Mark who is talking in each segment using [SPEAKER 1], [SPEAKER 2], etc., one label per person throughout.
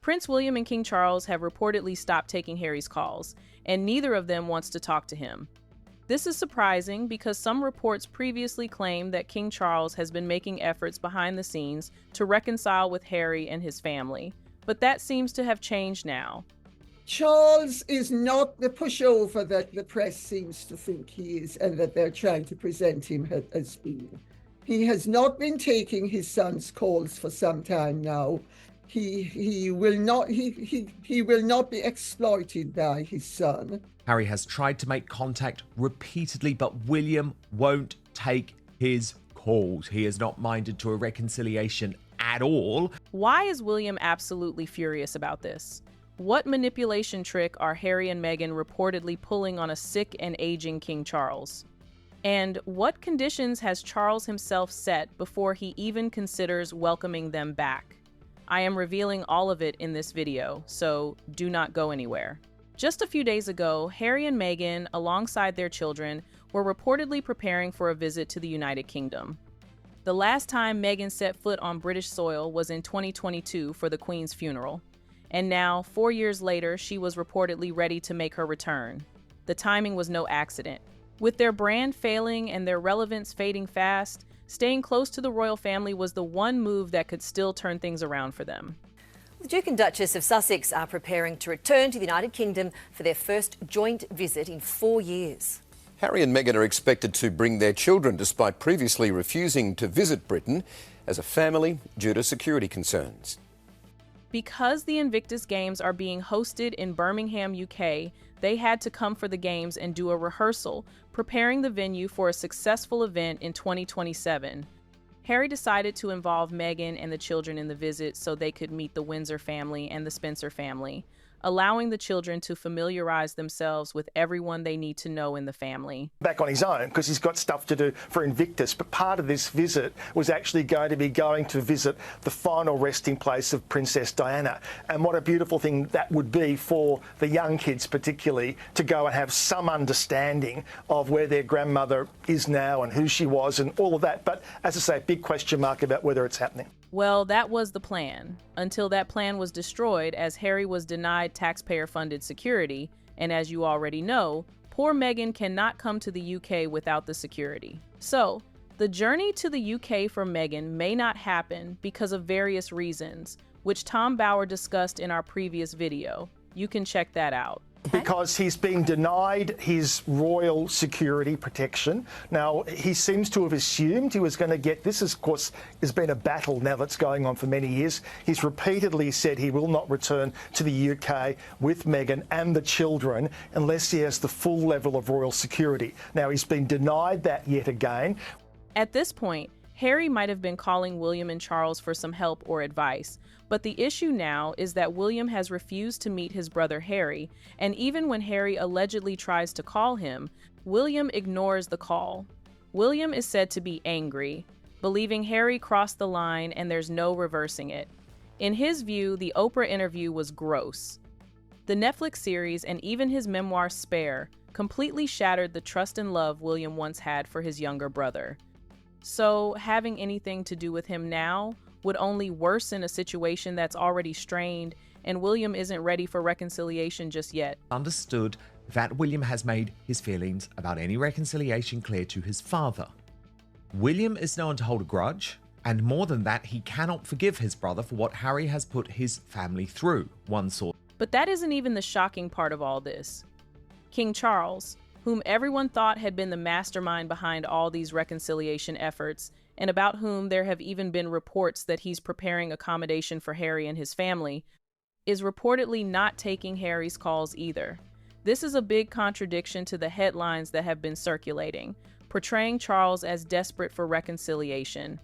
[SPEAKER 1] Prince William and King Charles have reportedly stopped taking Harry's calls, and neither of them wants to talk to him. This is surprising because some reports previously claimed that King Charles has been making efforts behind the scenes to reconcile with Harry and his family, but that seems to have changed now.
[SPEAKER 2] Charles is not the pushover that the press seems to think he is and that they're trying to present him as being. He has not been taking his son's calls for some time now. He will not be exploited by his son.
[SPEAKER 3] Harry has tried to make contact repeatedly, but William won't take his calls. He is not minded to a reconciliation at all.
[SPEAKER 1] Why is William absolutely furious about this? What manipulation trick are Harry and Meghan reportedly pulling on a sick and aging King Charles? And what conditions has Charles himself set before he even considers welcoming them back? I am revealing all of it in this video, so do not go anywhere. Just a few days ago, Harry and Meghan, alongside their children, were reportedly preparing for a visit to the United Kingdom. The last time Meghan set foot on British soil was in 2022 for the Queen's funeral. And now, 4 years later, she was reportedly ready to make her return. The timing was no accident. With their brand failing and their relevance fading fast, staying close to the royal family was the one move that could still turn things around for them.
[SPEAKER 4] The Duke and Duchess of Sussex are preparing to return to the United Kingdom for their first joint visit in 4 years.
[SPEAKER 5] Harry and Meghan are expected to bring their children despite previously refusing to visit Britain as a family due to security concerns.
[SPEAKER 1] Because the Invictus Games are being hosted in Birmingham, UK, they had to come for the games and do a rehearsal, preparing the venue for a successful event in 2027. Harry decided to involve Meghan and the children in the visit so they could meet the Windsor family and the Spencer family, allowing the children to familiarize themselves with everyone they need to know in the family.
[SPEAKER 6] Back on his own because he's got stuff to do for Invictus, but part of this visit was actually going to visit the final resting place of Princess Diana. And what a beautiful thing that would be for the young kids particularly, to go and have some understanding of where their grandmother is now and who she was and all of that. But as I say, big question mark about whether it's happening.
[SPEAKER 1] Well, that was the plan, until that plan was destroyed as Harry was denied taxpayer-funded security, and as you already know, poor Meghan cannot come to the UK without the security. So, the journey to the UK for Meghan may not happen because of various reasons, which Tom Bauer discussed in our previous video. You can check that out.
[SPEAKER 6] Because he's been denied his royal security protection. Now, he seems to have assumed he was going to get this. Of course, has been a battle now that's going on for many years. He's repeatedly said he will not return to the UK with Meghan and the children unless he has the full level of royal security. Now, he's been denied that yet again.
[SPEAKER 1] At this point, Harry might have been calling William and Charles for some help or advice, but the issue now is that William has refused to meet his brother Harry, and even when Harry allegedly tries to call him, William ignores the call. William is said to be angry, believing Harry crossed the line and there's no reversing it. In his view, the Oprah interview was gross. The Netflix series and even his memoir Spare completely shattered the trust and love William once had for his younger brother. So having anything to do with him now would only worsen a situation that's already strained, and William isn't ready for reconciliation just yet.
[SPEAKER 3] Understood that William has made his feelings about any reconciliation clear to his father. William is known to hold a grudge, and more than that, he cannot forgive his brother for what Harry has put his family through, one source.
[SPEAKER 1] But that isn't even the shocking part of all this. King Charles, whom everyone thought had been the mastermind behind all these reconciliation efforts, and about whom there have even been reports that he's preparing accommodation for Harry and his family, is reportedly not taking Harry's calls either. This is a big contradiction to the headlines that have been circulating, portraying Charles as desperate for reconciliation.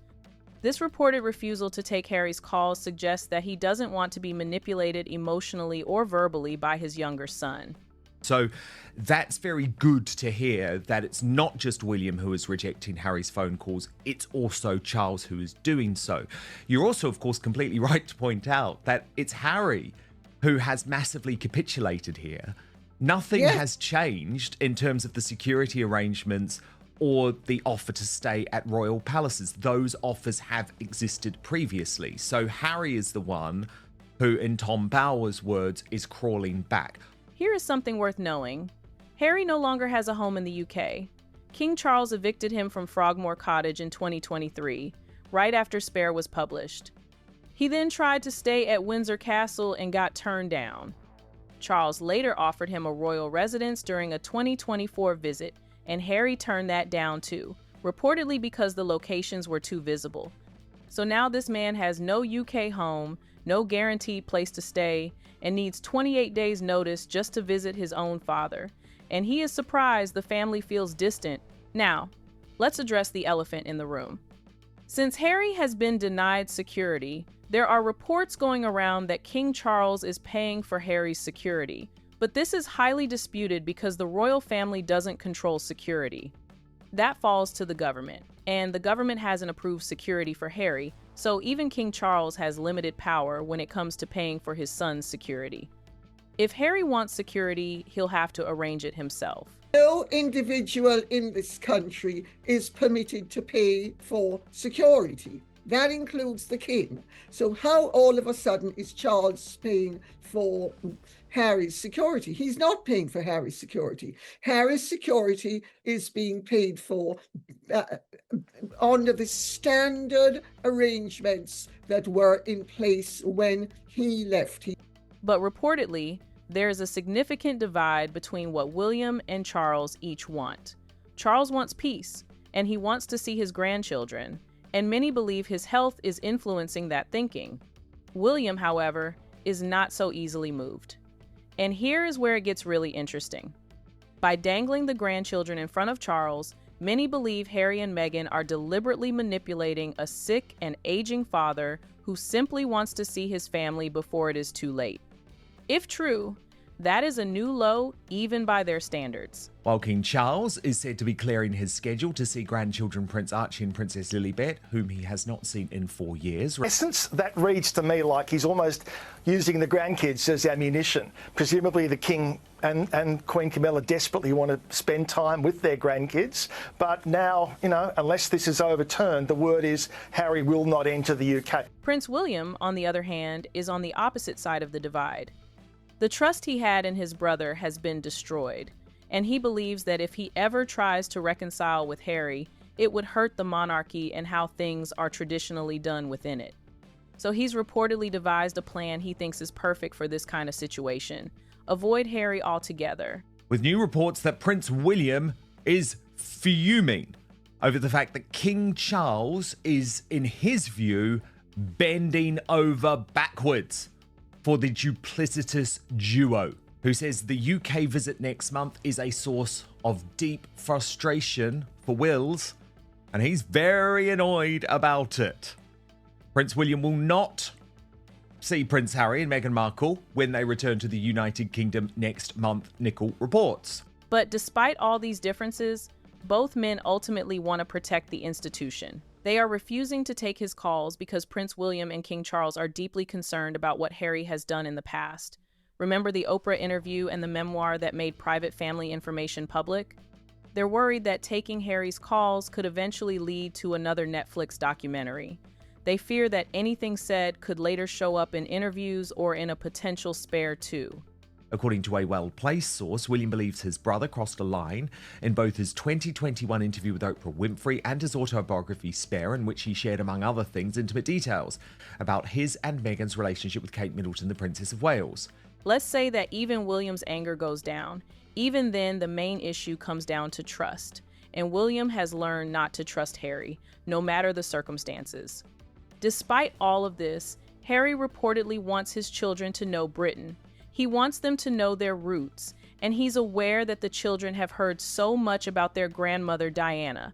[SPEAKER 1] This reported refusal to take Harry's calls suggests that he doesn't want to be manipulated emotionally or verbally by his younger son.
[SPEAKER 3] So that's very good to hear that it's not just William who is rejecting Harry's phone calls, it's also Charles who is doing so. You're also, of course, completely right to point out that it's Harry who has massively capitulated here. Nothing has changed in terms of the security arrangements or the offer to stay at royal palaces. Those offers have existed previously. So Harry is the one who, in Tom Bower's words, is crawling back.
[SPEAKER 1] Here is something worth knowing. Harry no longer has a home in the UK. King Charles evicted him from Frogmore Cottage in 2023, right after Spare was published. He then tried to stay at Windsor Castle and got turned down. Charles later offered him a royal residence during a 2024 visit, and Harry turned that down too, reportedly because the locations were too visible. So now this man has no UK home, no guaranteed place to stay, and needs 28 days' notice just to visit his own father. And he is surprised the family feels distant. Now, let's address the elephant in the room. Since Harry has been denied security, there are reports going around that King Charles is paying for Harry's security. But this is highly disputed because the royal family doesn't control security. That falls to the government, and the government hasn't approved security for Harry, so even King Charles has limited power when it comes to paying for his son's security. If Harry wants security, he'll have to arrange it himself.
[SPEAKER 2] No individual in this country is permitted to pay for security. That includes the king. So how all of a sudden is Charles paying for Harry's security? He's not paying for Harry's security. Harry's security is being paid for under the standard arrangements that were in place when he left.
[SPEAKER 1] But reportedly, there is a significant divide between what William and Charles each want. Charles wants peace, and he wants to see his grandchildren, and many believe his health is influencing that thinking. William, however, is not so easily moved. And here is where it gets really interesting. By dangling the grandchildren in front of Charles, many believe Harry and Meghan are deliberately manipulating a sick and aging father who simply wants to see his family before it is too late. If true, that is a new low even by their standards.
[SPEAKER 3] While King Charles is said to be clearing his schedule to see grandchildren Prince Archie and Princess Lilibet, whom he has not seen in 4 years.
[SPEAKER 6] In essence, that reads to me like he's almost using the grandkids as ammunition. Presumably the King and Queen Camilla desperately want to spend time with their grandkids. But now, unless this is overturned, the word is Harry will not enter the UK.
[SPEAKER 1] Prince William, on the other hand, is on the opposite side of the divide. The trust he had in his brother has been destroyed, and he believes that if he ever tries to reconcile with Harry, it would hurt the monarchy and how things are traditionally done within it. So he's reportedly devised a plan he thinks is perfect for this kind of situation. Avoid Harry altogether.
[SPEAKER 3] With new reports that Prince William is fuming over the fact that King Charles is, in his view, bending over backwards for the duplicitous duo, who says the UK visit next month is a source of deep frustration for Wills, and he's very annoyed about it. Prince William will not see Prince Harry and Meghan Markle when they return to the United Kingdom next month, Nickel reports.
[SPEAKER 1] But despite all these differences, both men ultimately want to protect the institution. They are refusing to take his calls because Prince William and King Charles are deeply concerned about what Harry has done in the past. Remember the Oprah interview and the memoir that made private family information public? They're worried that taking Harry's calls could eventually lead to another Netflix documentary. They fear that anything said could later show up in interviews or in a potential Spare 2.
[SPEAKER 3] According to a well-placed source, William believes his brother crossed a line in both his 2021 interview with Oprah Winfrey and his autobiography Spare, in which he shared, among other things, intimate details about his and Meghan's relationship with Kate Middleton, the Princess of Wales.
[SPEAKER 1] Let's say that even William's anger goes down. Even then, the main issue comes down to trust. And William has learned not to trust Harry, no matter the circumstances. Despite all of this, Harry reportedly wants his children to know Britain. He wants them to know their roots, and he's aware that the children have heard so much about their grandmother Diana.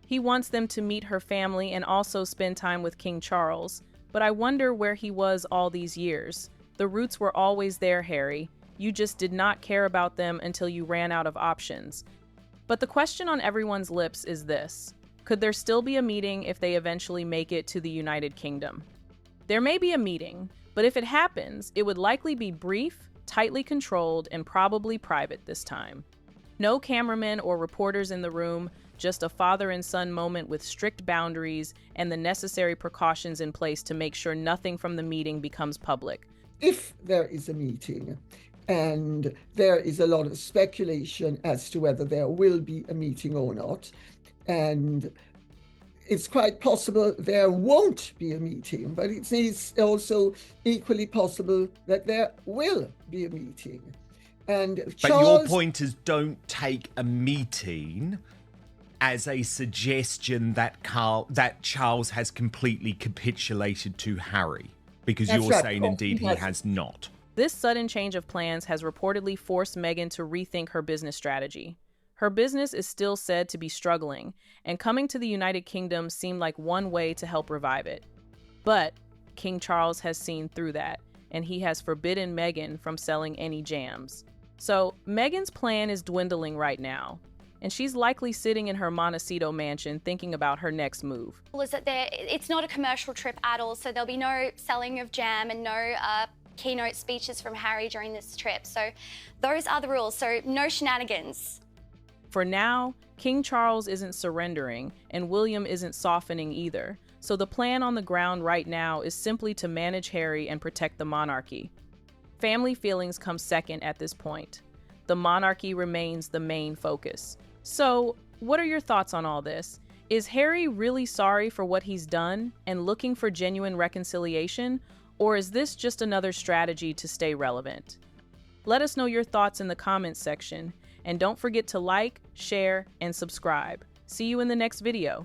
[SPEAKER 1] He wants them to meet her family and also spend time with King Charles. But I wonder where he was all these years. The roots were always there, Harry. You just did not care about them until you ran out of options. But the question on everyone's lips is this: could there still be a meeting if they eventually make it to the United Kingdom? There may be a meeting, but if it happens, it would likely be brief, tightly controlled, and probably private this time. No cameramen or reporters in the room, just a father and son moment with strict boundaries and the necessary precautions in place to make sure nothing from the meeting becomes public.
[SPEAKER 2] if there is a meeting. And there is a lot of speculation as to whether there will be a meeting or not. And it's quite possible there won't be a meeting, but it's also equally possible that there will be a meeting. And
[SPEAKER 3] But
[SPEAKER 2] Charles,
[SPEAKER 3] your point is, don't take a meeting as a suggestion that Charles has completely capitulated to Harry, because
[SPEAKER 2] That's
[SPEAKER 3] you're
[SPEAKER 2] right.
[SPEAKER 3] saying
[SPEAKER 2] Oh,
[SPEAKER 3] indeed he
[SPEAKER 2] yes.
[SPEAKER 3] has not.
[SPEAKER 1] This sudden change of plans has reportedly forced Meghan to rethink her business strategy. Her business is still said to be struggling, and coming to the United Kingdom seemed like one way to help revive it. But King Charles has seen through that, and he has forbidden Meghan from selling any jams. So Meghan's plan is dwindling right now, and she's likely sitting in her Montecito mansion thinking about her next move.
[SPEAKER 7] Is that it's not a commercial trip at all, so there'll be no selling of jam and no keynote speeches from Harry during this trip. So those are the rules, so no shenanigans.
[SPEAKER 1] For now, King Charles isn't surrendering, and William isn't softening either. So the plan on the ground right now is simply to manage Harry and protect the monarchy. Family feelings come second at this point. The monarchy remains the main focus. So, what are your thoughts on all this? Is Harry really sorry for what he's done and looking for genuine reconciliation, or is this just another strategy to stay relevant? Let us know your thoughts in the comments section, and don't forget to like, share, and subscribe. See you in the next video.